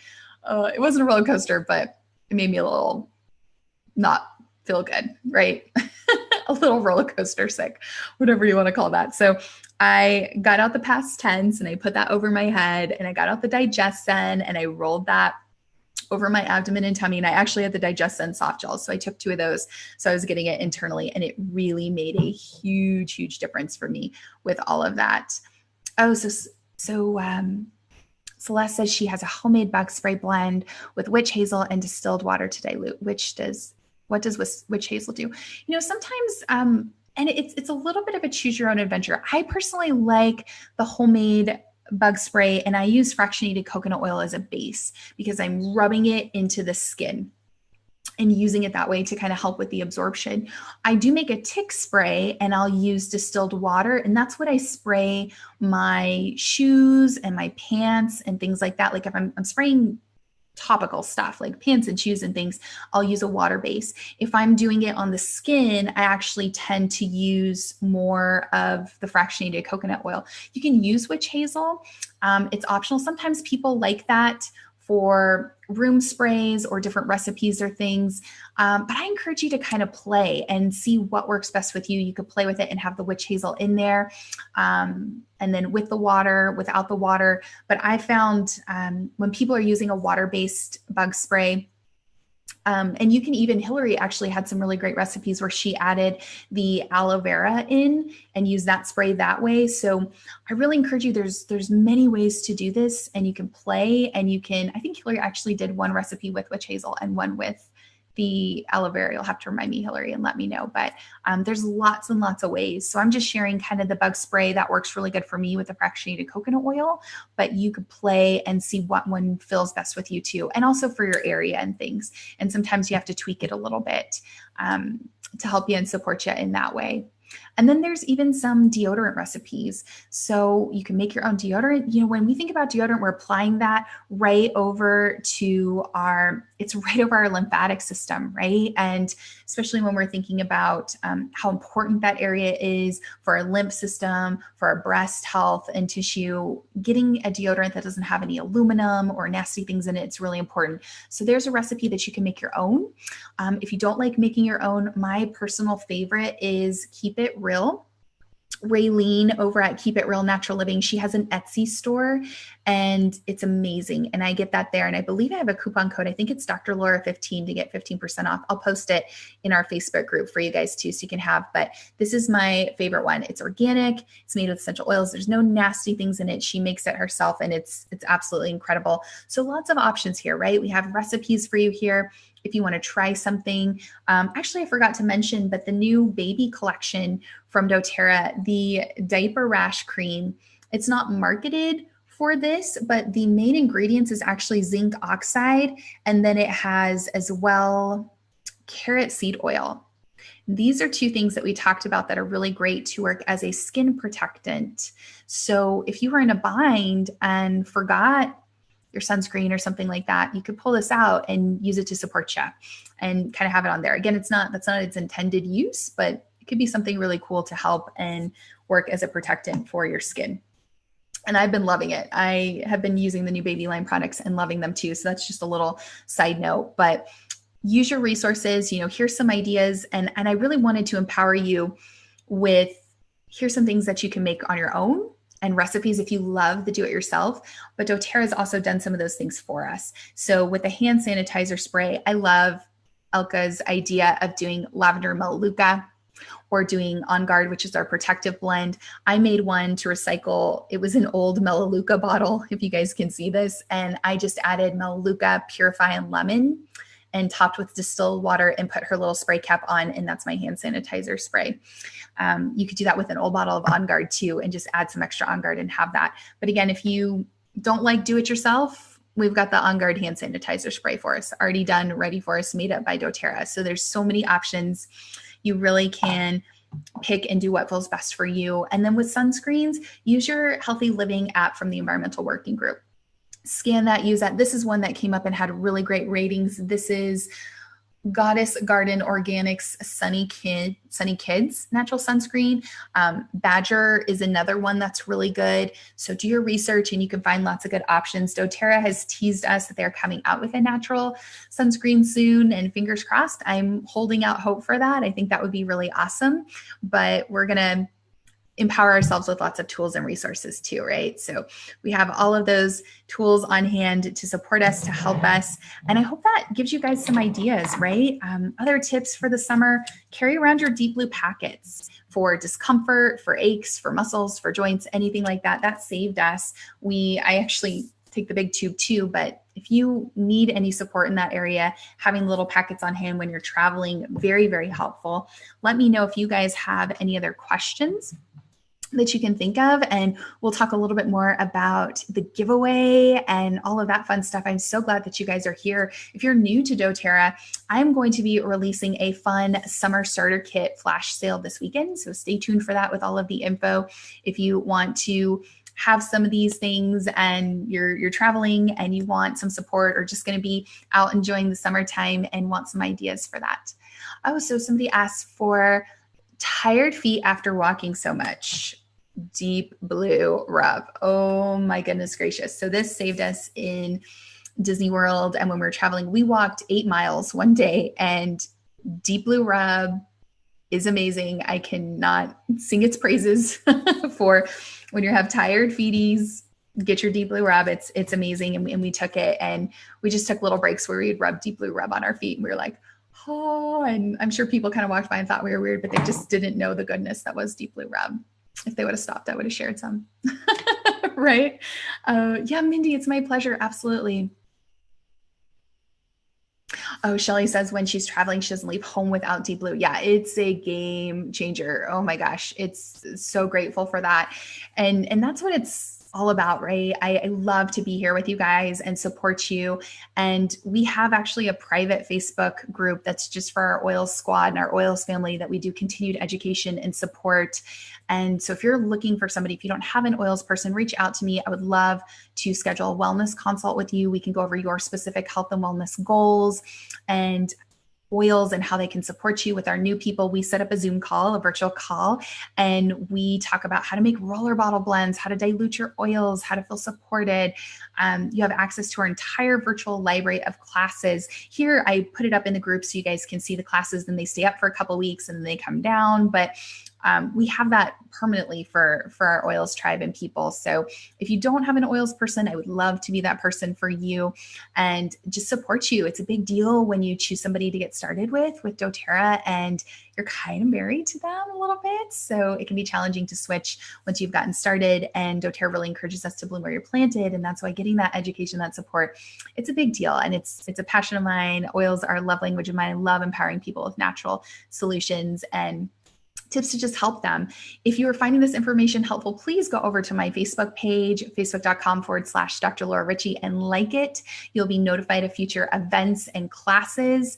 it wasn't a roller coaster, but it made me a little not feel good, right? A little roller coaster sick, whatever you want to call that. So I got out the past tense and I put that over my head and I got out the DigestZen and I rolled that over my abdomen and tummy. And I actually had the DigestZen soft gels. So I took 2 of those. So I was getting it internally and it really made a huge, huge difference for me with all of that. Oh, Celeste says she has a homemade bug spray blend with witch hazel and distilled water to dilute. What does witch hazel do? You know, sometimes, and it's a little bit of a choose your own adventure. I personally like the homemade bug spray and I use fractionated coconut oil as a base because I'm rubbing it into the skin and using it that way to kind of help with the absorption. I do make a tick spray and I'll use distilled water, and that's what I spray my shoes and my pants and things like that. Like if I'm spraying topical stuff like pants and shoes and things, I'll use a water base. If I'm doing it on the skin, I actually tend to use more of the fractionated coconut oil. You can use witch hazel. It's optional. Sometimes people like that for room sprays or different recipes or things. But I encourage you to kind of play and see what works best with you. You could play with it and have the witch hazel in there. And then with the water, without the water. But I found when people are using a water-based bug spray, and you can even, Hillary actually had some really great recipes where she added the aloe vera in and used that spray that way. So I really encourage you, there's many ways to do this and you can play and you can, I think Hillary actually did one recipe with witch hazel and one with the aloe vera. You'll have to remind me, Hillary, and let me know. But there's lots and lots of ways. So I'm just sharing kind of the bug spray that works really good for me with the fractionated coconut oil, but you could play and see what one feels best with you too. And also for your area and things. And sometimes you have to tweak it a little bit to help you and support you in that way. And then there's even some deodorant recipes. So you can make your own deodorant. You know, when we think about deodorant, we're applying that right over to it's right over our lymphatic system, right? And especially when we're thinking about how important that area is for our lymph system, for our breast health and tissue, getting a deodorant that doesn't have any aluminum or nasty things in it, it's really important. So there's a recipe that you can make your own. If you don't like making your own, my personal favorite is Keep It Real. Raylene over at Keep It Real Natural Living, she has an Etsy store and it's amazing. And I get that there. And I believe I have a coupon code. I think it's Dr. Laura 15 to get 15% off. I'll post it in our Facebook group for you guys too, so you can have, but this is my favorite one. It's organic. It's made with essential oils. There's no nasty things in it. She makes it herself, and it's absolutely incredible. So lots of options here, right? We have recipes for you here if you want to try something. Actually, I forgot to mention, but the new baby collection from doTERRA, the diaper rash cream, it's not marketed for this, but the main ingredients is actually zinc oxide, and then it has as well carrot seed oil. These are two things that we talked about that are really great to work as a skin protectant. So if you were in a bind and forgot your sunscreen or something like that, you could pull this out and use it to support you and kind of have it on there. Again, that's not its intended use, but it could be something really cool to help and work as a protectant for your skin. And I've been loving it. I have been using the new baby line products and loving them too. So that's just a little side note, but use your resources. Here's some ideas. And I really wanted to empower you with, here's some things that you can make on your own and recipes if you love the do-it-yourself. But doTERRA has also done some of those things for us. So with the hand sanitizer spray, I love Elka's idea of doing lavender melaleuca, or doing On Guard, which is our protective blend. I made one to recycle. It was an old melaleuca bottle, if you guys can see this. And I just added melaleuca, purify, and lemon, and topped with distilled water and put her little spray cap on. And that's my hand sanitizer spray. You could do that with an old bottle of On Guard too, and just add some extra On Guard and have that. But again, if you don't like do it yourself, we've got the On Guard hand sanitizer spray for us, already done, ready for us, made up by doTERRA. So there's so many options. You really can pick and do what feels best for you. And then with sunscreens, use your Healthy Living app from the Environmental Working Group. Scan that, use that. This is one that came up and had really great ratings. This is Goddess Garden Organics Sunny Kids natural sunscreen. Badger is another one that's really good. So do your research and you can find lots of good options. doTERRA has teased us that they're coming out with a natural sunscreen soon, and fingers crossed, I'm holding out hope for that. I think that would be really awesome, but we're going to empower ourselves with lots of tools and resources too, right? So we have all of those tools on hand to support us, to help us. And I hope that gives you guys some ideas, right? Other tips for the summer: carry around your deep blue packets for discomfort, for aches, for muscles, for joints, anything like that. That saved us. I actually take the big tube too, but if you need any support in that area, having little packets on hand when you're traveling, very, very helpful. Let me know if you guys have any other questions that you can think of, and we'll talk a little bit more about the giveaway and all of that fun stuff. I'm so glad that you guys are here. If you're new to doTERRA, I'm going to be releasing a fun summer starter kit flash sale this weekend, so stay tuned for that with all of the info. If you want to have some of these things and you're traveling and you want some support, or just going to be out enjoying the summertime and want some ideas for that. Oh, so somebody asked for tired feet after walking so much. Deep blue rub. Oh my goodness gracious. So this saved us in Disney World. And when we were traveling, we walked 8 miles one day, and deep blue rub is amazing. I cannot sing its praises for when you have tired feeties. Get your deep blue rub. It's amazing. And we took it, and we just took little breaks where we'd rub deep blue rub on our feet. And we were like, oh, and I'm sure people kind of walked by and thought we were weird, but they just didn't know the goodness that was deep blue rub. If they would have stopped, I would have shared some. Right? Yeah, Mindy, it's my pleasure. Absolutely. Oh, Shelly says when she's traveling, she doesn't leave home without deep blue. Yeah, it's a game changer. Oh my gosh. It's so grateful for that. And that's what it's all about, right? I love to be here with you guys and support you. And we have actually a private Facebook group that's just for our oils squad and our oils family that we do continued education and support. And so if you're looking for somebody, if you don't have an oils person, reach out to me. I would love to schedule a wellness consult with you. We can go over your specific health and wellness goals and oils and how they can support you. With our new people, we set up a Zoom call, a virtual call, and we talk about how to make roller bottle blends, how to dilute your oils, how to feel supported. You have access to our entire virtual library of classes. Here, I put it up in the group so you guys can see the classes, and they stay up for a couple of weeks and then they come down. But we have that permanently for our oils tribe and people. So if you don't have an oils person, I would love to be that person for you and just support you. It's a big deal when you choose somebody to get started with doTERRA, and you're kind of married to them a little bit. So it can be challenging to switch once you've gotten started, and doTERRA really encourages us to bloom where you're planted. And that's why getting that education, that support, it's a big deal. And it's a passion of mine. Oils are a love language of mine. I love empowering people with natural solutions and tips to just help them. If you are finding this information helpful, please go over to my Facebook page, facebook.com/Dr. Laura Ricci, and like it. You'll be notified of future events and classes.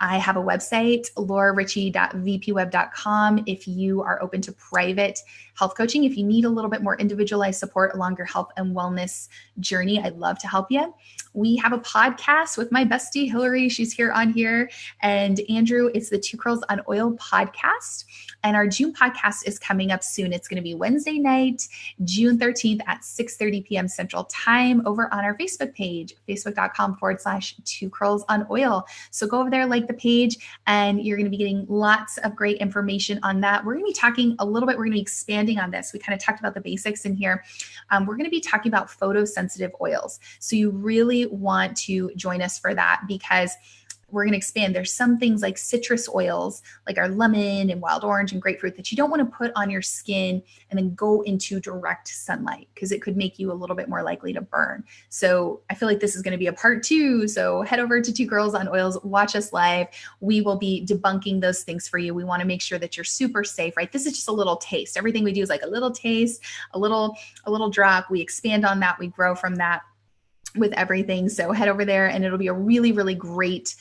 I have a website, lauraricci.vpweb.com. If you are open to private health coaching, if you need a little bit more individualized support along your health and wellness journey, I'd love to help you. We have a podcast with my bestie, Hillary. She's on here. And Andrew, it's the Two Curls on Oil podcast. And our June podcast is coming up soon. It's going to be Wednesday night, June 13th at 6:30 p.m. Central Time over on our Facebook page, facebook.com/Two Curls on Oil. So go over there, like the page, and you're going to be getting lots of great information on that. We're going to be talking a little bit, we're going to be expanding on this. We kind of talked about the basics in here. We're going to be talking about photosensitive oils. So you really want to join us for that, because we're going to expand. There's some things like citrus oils, like our lemon and wild orange and grapefruit, that you don't want to put on your skin and then go into direct sunlight, because it could make you a little bit more likely to burn. So I feel like this is going to be a part 2. So head over to Two Girls on Oils, watch us live. We will be debunking those things for you. We want to make sure that you're super safe, right? This is just a little taste. Everything we do is like a little taste, a little drop. We expand on that. We grow from that with everything. So head over there, and it'll be a really, really great,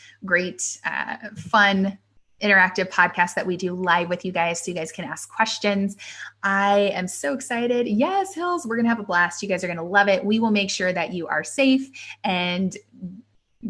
fun, interactive podcast that we do live with you guys, so you guys can ask questions. I am so excited. Yes, Hills, we're going to have a blast. You guys are going to love it. We will make sure that you are safe and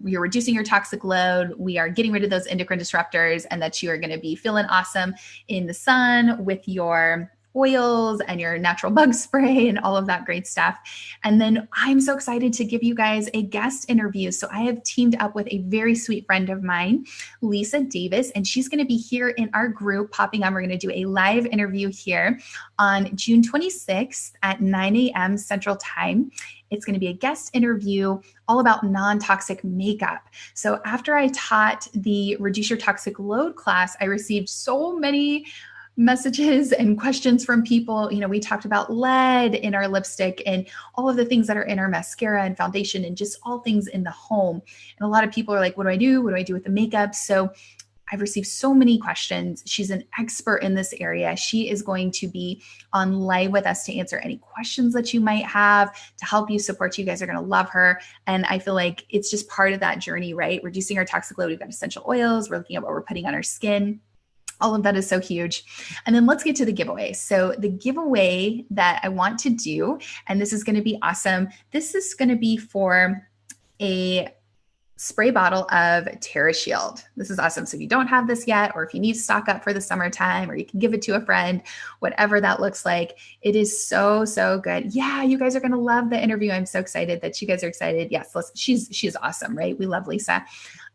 you're reducing your toxic load. We are getting rid of those endocrine disruptors, and that you are going to be feeling awesome in the sun with your oils and your natural bug spray and all of that great stuff. And then I'm so excited to give you guys a guest interview. So I have teamed up with a very sweet friend of mine, Lisa Davis, and she's going to be here in our group popping on. We're going to do a live interview here on June 26th at 9 a.m. Central Time. It's going to be a guest interview all about non-toxic makeup. So after I taught the Reduce Your Toxic Load class, I received so many messages and questions from people. You know, we talked about lead in our lipstick and all of the things that are in our mascara and foundation and just all things in the home. And a lot of people are like, what do I do? What do I do with the makeup? So I've received so many questions. She's an expert in this area. She is going to be on live with us to answer any questions that you might have, to help you, support you. You guys are going to love her. And I feel like it's just part of that journey, right? Reducing our toxic load. We've got essential oils. We're looking at what we're putting on our skin. All of that is so huge. And then let's get to the giveaway. So the giveaway that I want to do, and this is going to be awesome. This is going to be for a spray bottle of TerraShield. This is awesome. So if you don't have this yet, or if you need to stock up for the summertime, or you can give it to a friend, whatever that looks like, it is so, so good. Yeah, you guys are going to love the interview. I'm so excited that you guys are excited. Yes, she's awesome, right? We love Lisa.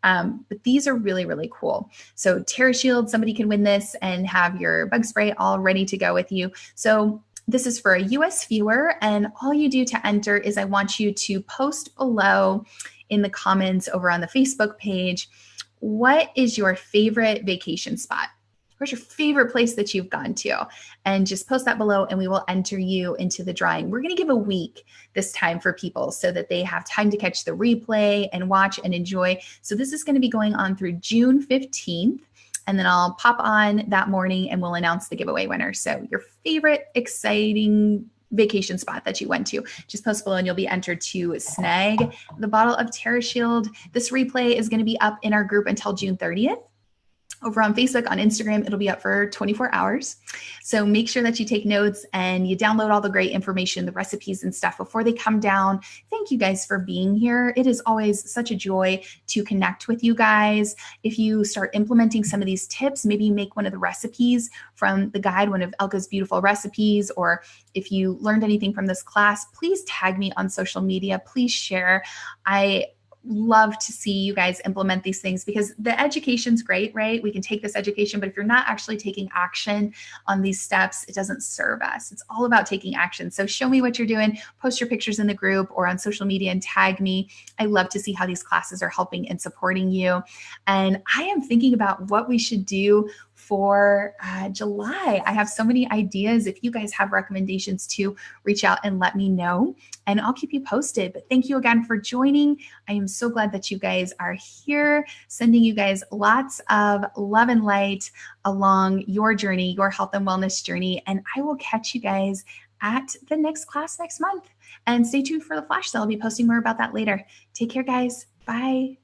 But these are really, really cool. So TerraShield, somebody can win this and have your bug spray all ready to go with you. So this is for a US viewer, and all you do to enter is I want you to post below in the comments over on the Facebook page, what is your favorite vacation spot? Where's your favorite place that you've gone to? And just post that below, and we will enter you into the drawing. We're going to give a week this time for people so that they have time to catch the replay and watch and enjoy. So this is going to be going on through June 15th. And then I'll pop on that morning and we'll announce the giveaway winner. So your favorite exciting vacation spot that you went to, just post below and you'll be entered to snag the bottle of TerraShield. This replay is going to be up in our group until June 30th. Over on Facebook, on Instagram, it'll be up for 24 hours. So make sure that you take notes and you download all the great information, the recipes and stuff before they come down. Thank you guys for being here. It is always such a joy to connect with you guys. If you start implementing some of these tips, maybe you make one of the recipes from the guide, one of Elka's beautiful recipes, or if you learned anything from this class, please tag me on social media. Please share. I love to see you guys implement these things, because the education's great, right? We can take this education, but if you're not actually taking action on these steps, it doesn't serve us. It's all about taking action. So show me what you're doing, post your pictures in the group or on social media and tag me. I love to see how these classes are helping and supporting you. And I am thinking about what we should do for July. I have so many ideas. If you guys have recommendations too, reach out and let me know, and I'll keep you posted. But thank you again for joining. I am so glad that you guys are here, sending you guys lots of love and light along your journey, your health and wellness journey. And I will catch you guys at the next class next month. And stay tuned for the flash sale. I'll be posting more about that later. Take care, guys. Bye.